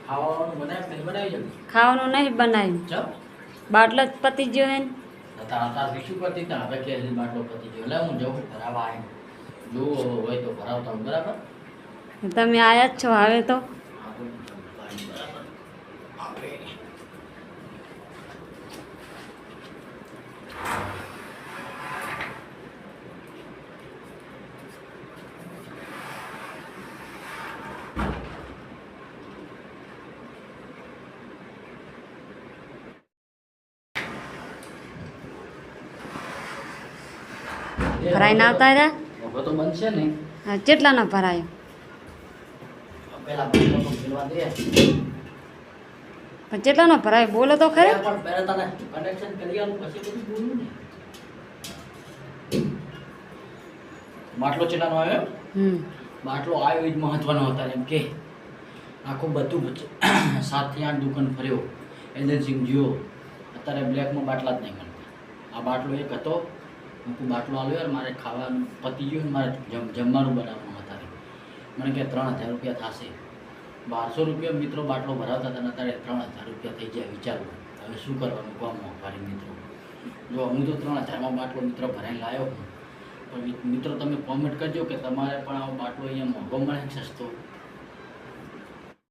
ખાવાનું બનાવ્યું નહીં બનાવી ખાવાનું નહીં બનાવ્યું, ચમ બાટલો જ પતી ગયો હે ને. તાર શું કરતી તા હવે કે બાટલો પતી ગયો એટલે હું જવું ભરાવા આવ્યો જો હોય તો ભરાવતા હું બરાબર. તમે આયા જ છો હવે તો. હા, તો બરાબર આપણે ભરાઈને આવતા રહ્યા. હવે તો બનશે ને. હા, કેટલાનો ભરાયો? પેલા બાટલો તો ખેલવા દે પણ કેટલાનો ભરાયો બોલો તો ખરે. પણ પહેલા તને કનેક્શન કરી આલું પછી બધું બોલું ને. બાટલો ચેલાનો આવ્યો? બાટલો આવ્યો એ જ મહત્વનો હતા એમ કે આખું બધું 7 થી 8 દુકાન ફર્યો, એજન્સી ગયો, અત્યારે બ્લેકમાં બાટલા જ નહીં મળતા. આ બાટલો એક હતો, હું બાટલો આવ્યો યાર મારે ખાવાનું પતી ગયું ને મારે જમવાનું બનાવવાનું હતા. મને કે 3000 રૂપિયા થશે. 1200 રૂપિયા મિત્રો બાટલો ભરાવતા હતા ને અત્યારે 3000 રૂપિયા થઈ ગયા. વિચારો હવે શું કરવાનું કહો મોંઘવારી મિત્રો. જો હું તો 3000માં બાટલો મિત્રો ભરાઈને લાવ્યો હું. પણ મિત્રો તમે કોમેન્ટ કરજો કે તમારે પણ આવો બાટલો અહીંયા મોંઘો મળે કે સસ્તો.